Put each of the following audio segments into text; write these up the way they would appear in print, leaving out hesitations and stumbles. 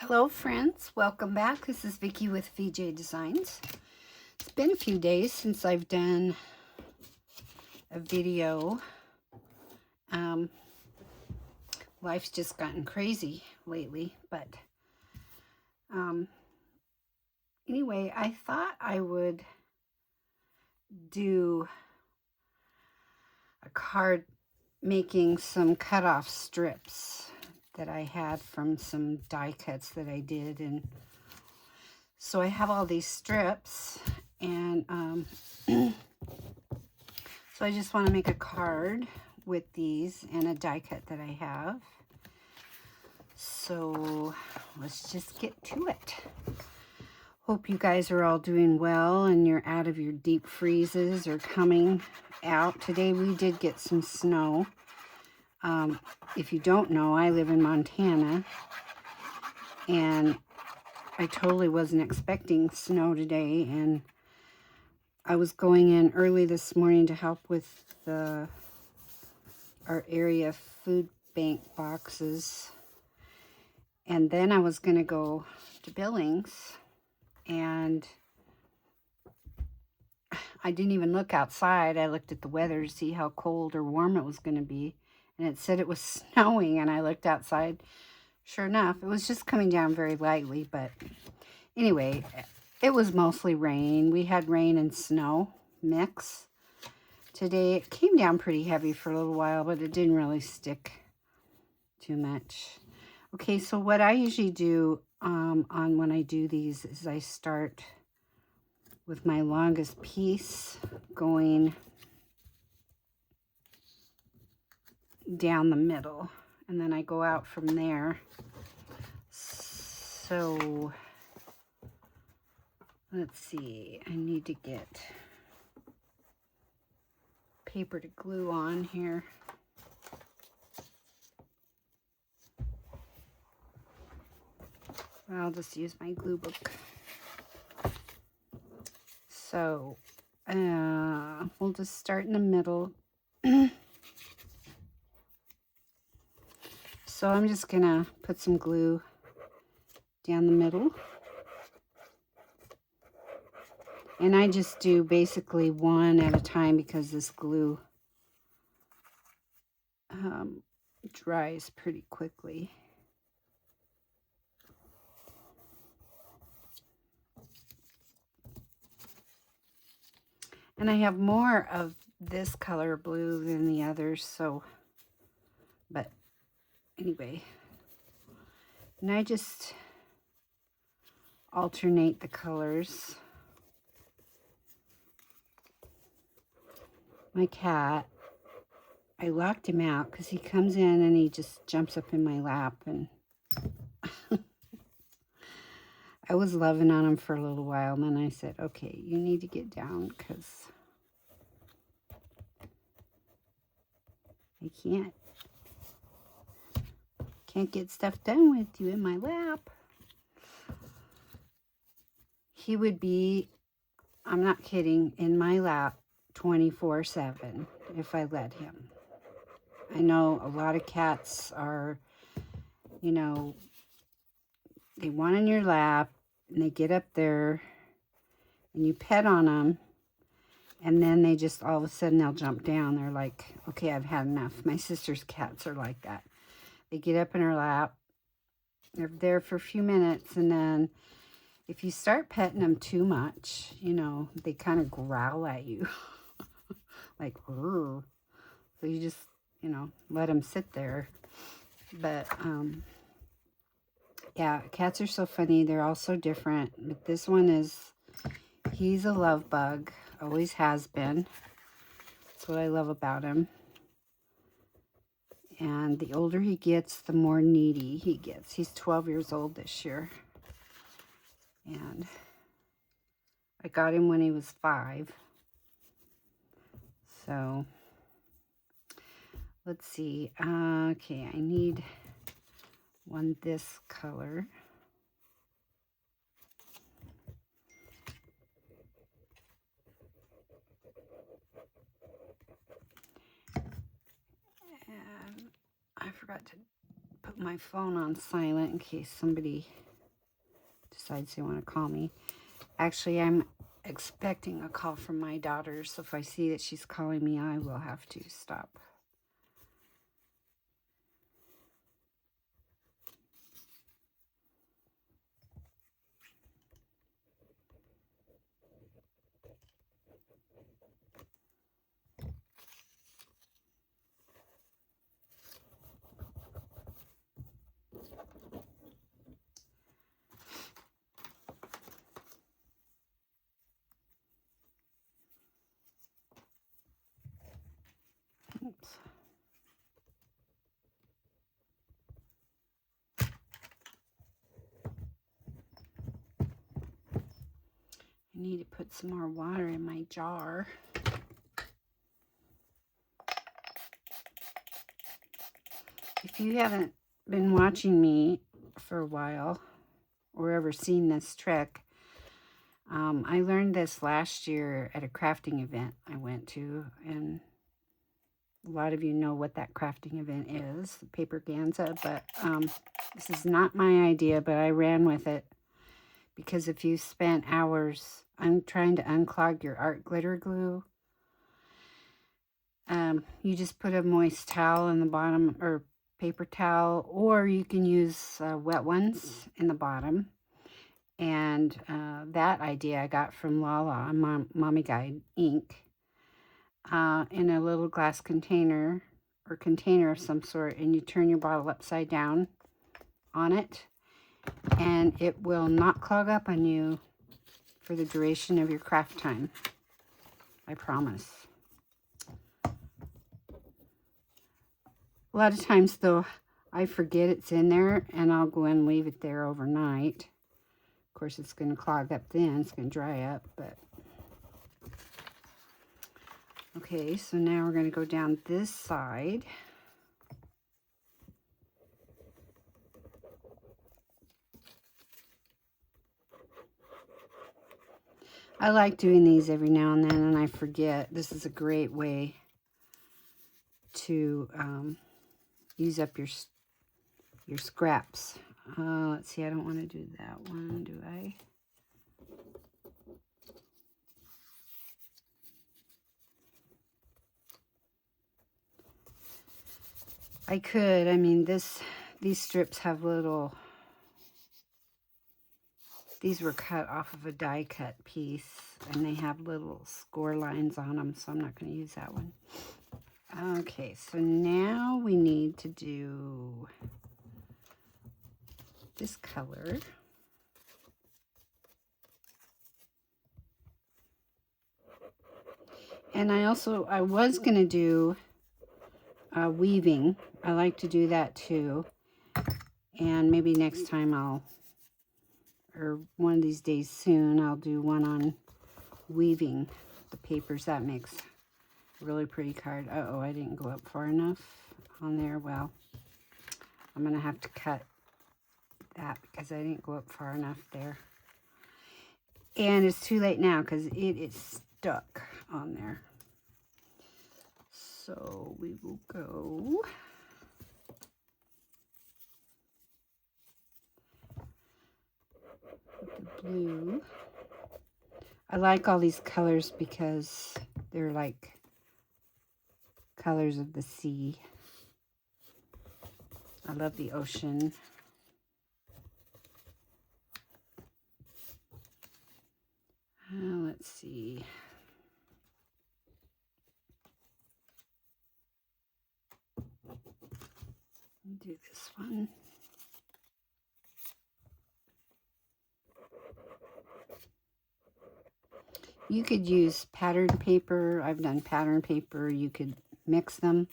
Hello friends, welcome back. This is Vickie with VJ Designs. It's been a few days since I've done a video. Life's just gotten crazy lately, but anyway, I thought I would do a card making some cutoff strips that I had from some die cuts that I did, and so I have all these strips, and so I just want to make a card with these and a die cut that I have. So let's just get to it. Hope you guys are all doing well and you're out of your deep freezes or coming out. Today we did get some snow. If you don't know, I live in Montana, and I totally wasn't expecting snow today, and I was going in early this morning to help with our area food bank boxes, and then I was going to go to Billings, and I didn't even look outside. I looked at the weather to see how cold or warm it was going to be, and it said it was snowing, and I looked outside. Sure enough, it was just coming down very lightly, but anyway, it was mostly rain. We had rain and snow mix today. It came down pretty heavy for a little while, but it didn't really stick too much. Okay, so what I usually do on when I do these is I start with my longest piece going down the middle, and then I go out from there. So let's see, I need to get paper to glue on here. I'll just use my glue book. So we'll just start in the middle. So I'm just gonna put some glue down the middle. And I just do basically one at a time because this glue dries pretty quickly. And I have more of this color blue than the others, so, but anyway. And I just alternate the colors. My cat, I locked him out because he comes in and he just jumps up in my lap, and I was loving on him for a little while, and then I said, okay, you need to get down because I can't get stuff done with you in my lap. He would be, I'm not kidding, in my lap 24/7 if I let him. I know a lot of cats are, you know, they want in your lap and they get up there and you pet on them, and then they just all of a sudden they'll jump down. They're like, okay, I've had enough. My sister's cats are like that. They get up in her lap, they're there for a few minutes, and then if you start petting them too much, you know, they kind of growl at you. Like, "Urgh." So you just, you know, let them sit there. But yeah, cats are so funny. They're all so different. But this one is, he's a love bug. Always has been. That's what I love about him. And the older he gets, the more needy he gets. He's 12 years old this year. And I got him when he was 5. So let's see. Okay, I need one this color. And I forgot to put my phone on silent in case somebody decides they want to call me. Actually, I'm expecting a call from my daughter, so if I see that she's calling me, I will have to stop. Oops. I need to put some more water in my jar. If you haven't been watching me for a while or ever seen this trick, I learned this last year at a crafting event I went to, and a lot of you know what that crafting event is, the paper ganza, but this is not my idea, but I ran with it because if you spent hours trying to unclog your art glitter glue, you just put a moist towel in the bottom, or paper towel, or you can use wet ones in the bottom. And that idea I got from Lala, Mommy Guide ink, in a little glass container or container of some sort, and you turn your bottle upside down on it, and it will not clog up on you for the duration of your craft time. I promise. A lot of times, though, I forget it's in there, and I'll go and leave it there overnight. Of course, it's going to clog up then. It's going to dry up, but... Okay, so now we're going to go down this side. I like doing these every now and then, and I forget. This is a great way to use up your scraps. Let's see, I don't want to do that one, do I? I could. I mean, these strips have little... These were cut off of a die cut piece, and they have little score lines on them, so I'm not going to use that one. Okay, so now we need to do this color. And I was going to do weaving. I like to do that too. And maybe next time or one of these days soon, I'll do one on weaving the papers. That makes a really pretty card. Uh-oh, I didn't go up far enough on there. Well, I'm going to have to cut that because I didn't go up far enough there. And it's too late now because it is stuck on there. So we will go with the blue. I like all these colors because they're like colors of the sea. I love the ocean. Let's see. Do this one. You could use pattern paper. I've done pattern paper. You could mix them.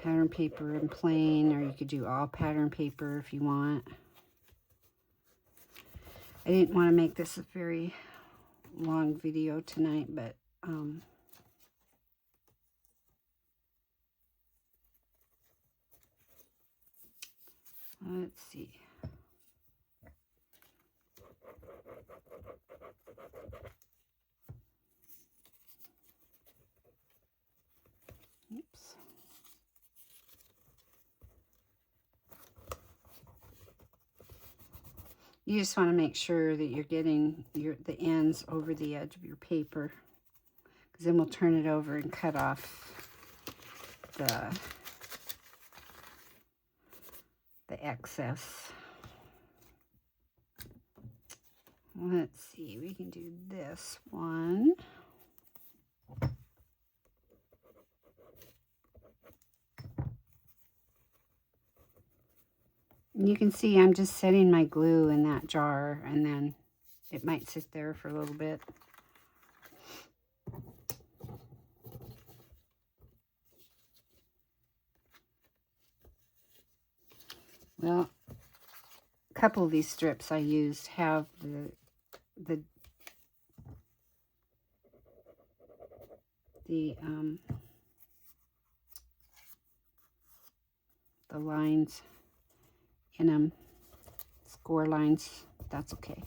Pattern paper and plain, or you could do all pattern paper if you want. I didn't want to make this a very long video tonight, but let's see. Oops. You just want to make sure that you're getting the ends over the edge of your paper, because then we'll turn it over and cut off the excess. Let's see, we can do this one. You can see I'm just setting my glue in that jar, and then it might sit there for a little bit. Well, a couple of these strips I used have the lines in them, score lines. That's okay.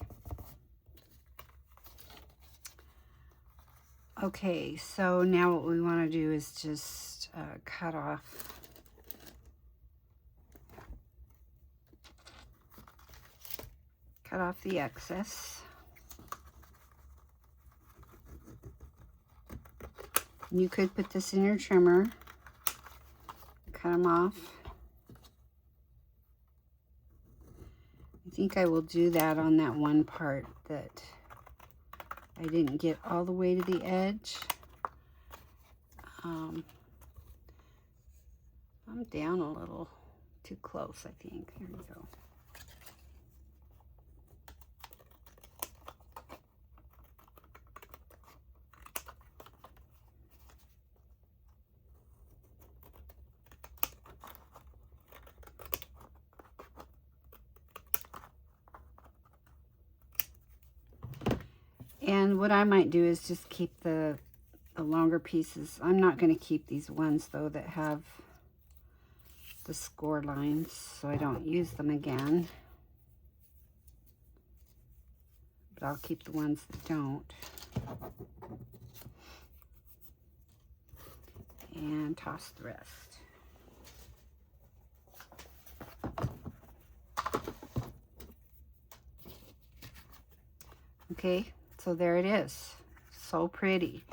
Okay, so now what we want to do is just cut off the excess. You could put this in your trimmer, cut them off. I think I will do that on that one part that I didn't get all the way to the edge. I'm down a little too close, I think. There we go. And what I might do is just keep the longer pieces. I'm not going to keep these ones, though, that have the score lines, so I don't use them again. But I'll keep the ones that don't. And toss the rest. Okay. So there it is. So pretty.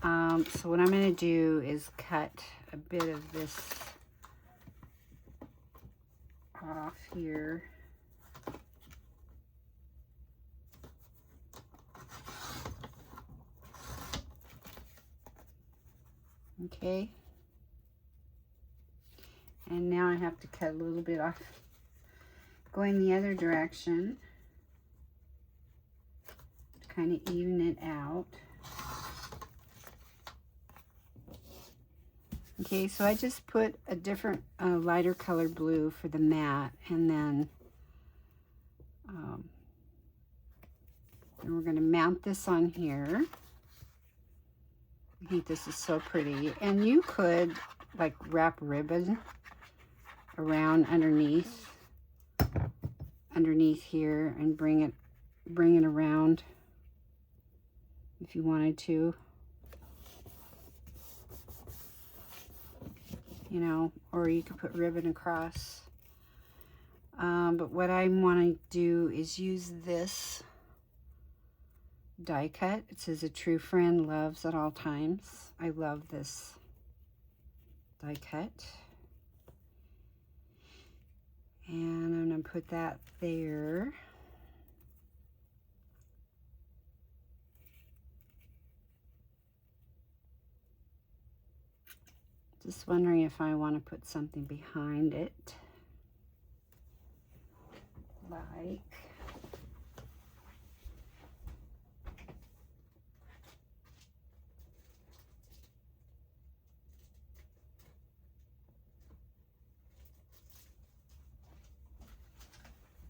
So what I'm going to do is cut a bit of this off here. Okay. And now I have to cut a little bit off going the other direction. Kind of even it out. Okay, so I just put a different lighter colored blue for the mat, and then we're going to mount this on here. I think this is so pretty, and you could like wrap ribbon around underneath here and bring it around if you wanted to, you know, or you could put ribbon across. But what I want to do is use this die cut. It says a true friend loves at all times. I love this die cut. And I'm going to put that there. Just wondering if I want to put something behind it. Like,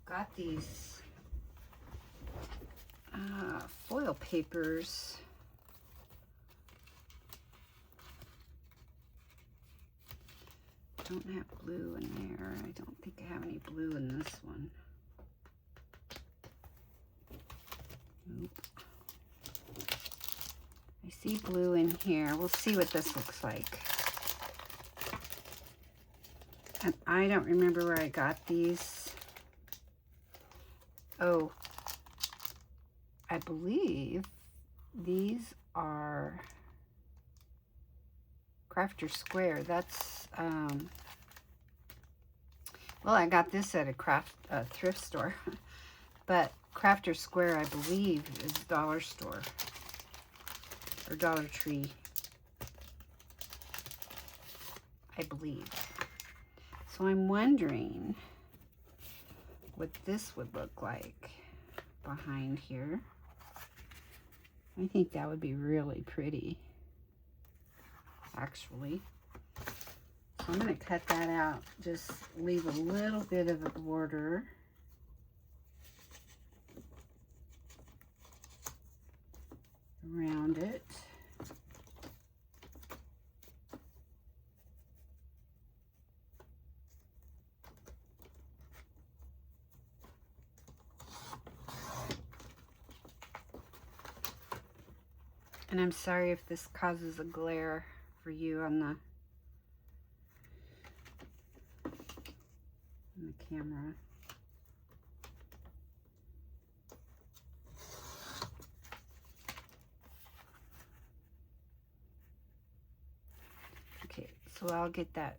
got these foil papers. Don't have blue in there. I don't think I have any blue in this one. Nope. I see blue in here. We'll see what this looks like. And I don't remember where I got these. Oh, I believe these are Crafter Square. That's, well, I got this at a thrift store. But Crafter Square, I believe, is dollar store or Dollar Tree. I believe. So I'm wondering what this would look like behind here. I think that would be really pretty, actually. So I'm going to cut that out. Just leave a little bit of a border. Around it. And I'm sorry if this causes a glare for you on the camera. Okay, so I'll get that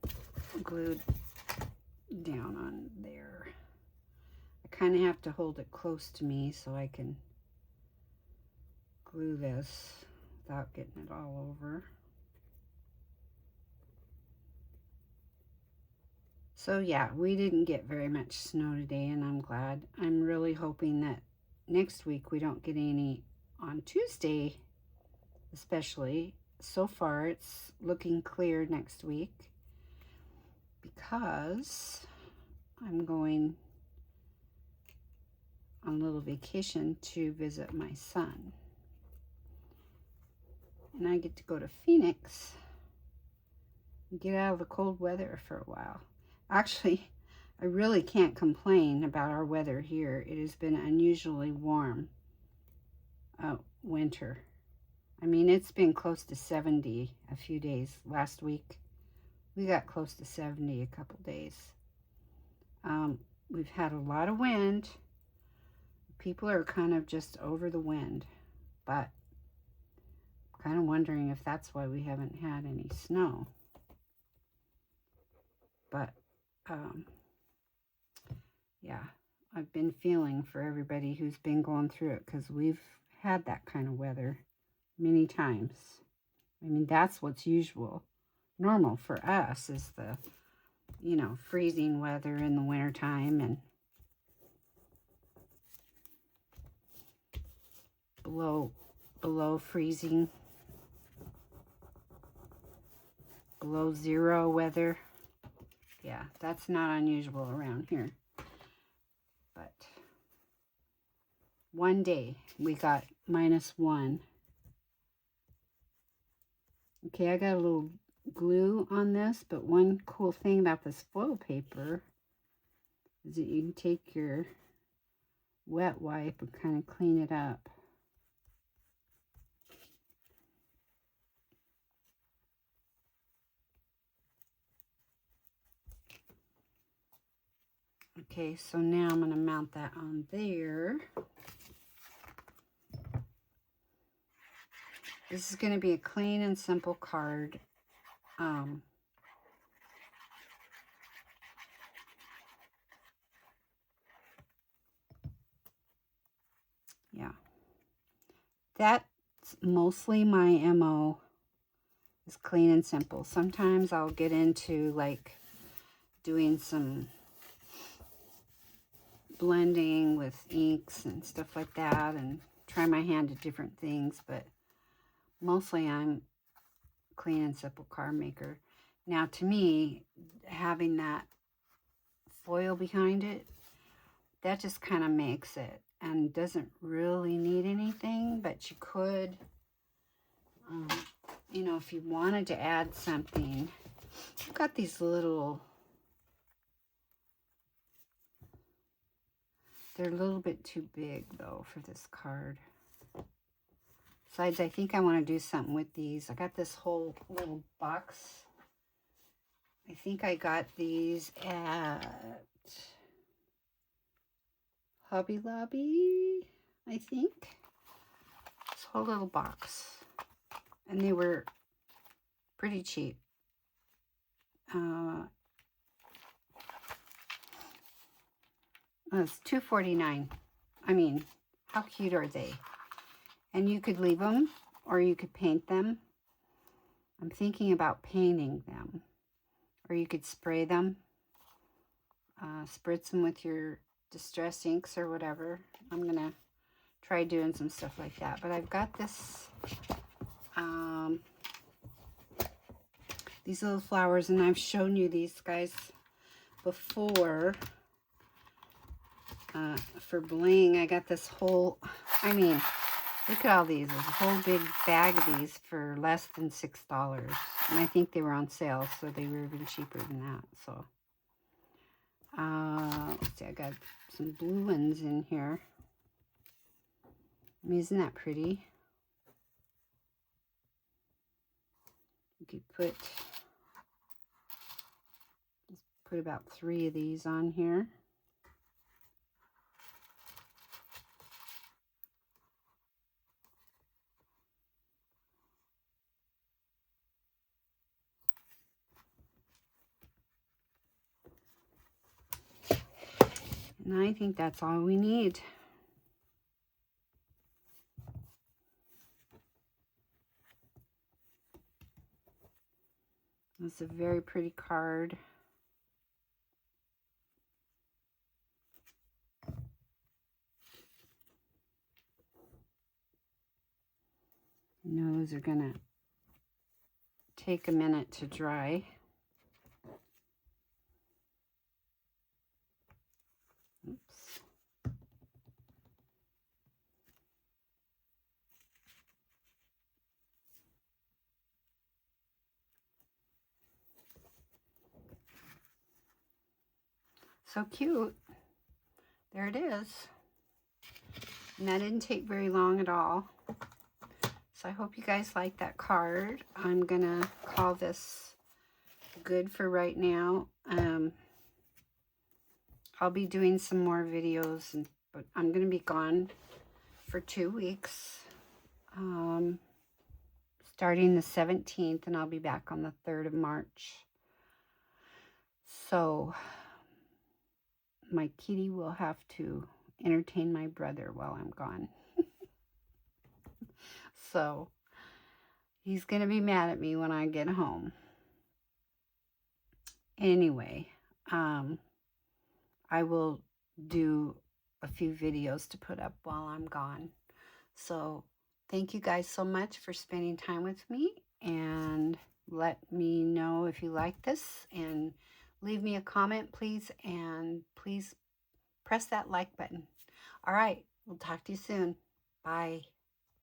glued down on there. I kind of have to hold it close to me so I can glue this without getting it all over. So yeah, we didn't get very much snow today, and I'm glad. I'm really hoping that next week we don't get any on Tuesday, especially. So far it's looking clear next week because I'm going on a little vacation to visit my son. And I get to go to Phoenix and get out of the cold weather for a while. Actually, I really can't complain about our weather here. It has been unusually warm winter. I mean, it's been close to 70 a few days. Last week, we got close to 70 a couple days. We've had a lot of wind. People are kind of just over the wind, but I'm kind of wondering if that's why we haven't had any snow. But, yeah, I've been feeling for everybody who's been going through it, because we've had that kind of weather many times. I mean, that's what's normal for us is the, you know, freezing weather in the wintertime and below freezing, below zero weather. Yeah, that's not unusual around here. But one day we got -1. Okay, I got a little glue on this, but one cool thing about this foil paper is that you can take your wet wipe and kind of clean it up. Okay, so now I'm going to mount that on there. This is going to be a clean and simple card. Yeah. That's mostly my MO, is clean and simple. Sometimes I'll get into like doing some blending with inks and stuff like that and try my hand at different things, but mostly I'm clean and simple card maker. Now to me, having that foil behind it, that just kind of makes it, and doesn't really need anything, but you could, you know, if you wanted to add something. I've got these little, they're a little bit too big though for this card. Besides, I think I want to do something with these. I got this whole little box. I think I got these at Hobby Lobby, I think. This whole little box. And they were pretty cheap. It's $2.49. I mean, how cute are they? And you could leave them or you could paint them. I'm thinking about painting them. Or you could spray them. Spritz them with your distress inks or whatever. I'm going to try doing some stuff like that. But I've got this, these little flowers, and I've shown you these guys before. For bling, I got this whole, I mean, look at all these. There's a whole big bag of these for less than $6. And I think they were on sale, so they were even cheaper than that. So, let's see, I got some blue ones in here. I mean, isn't that pretty? You could put about 3 of these on here. And I think that's all we need. That's a very pretty card. You know, those are gonna take a minute to dry. Oops. So cute. There it is. And that didn't take very long at all. So I hope you guys like that card. I'm gonna call this good for right now. I'll be doing some more videos, but I'm gonna be gone for 2 weeks. Starting the 17th, and I'll be back on the 3rd of March. So my kitty will have to entertain my brother while I'm gone. So he's going to be mad at me when I get home. Anyway, I will do a few videos to put up while I'm gone. So thank you guys so much for spending time with me, and let me know if you like this, and leave me a comment, please, and please press that like button. All right, we'll talk to you soon. Bye.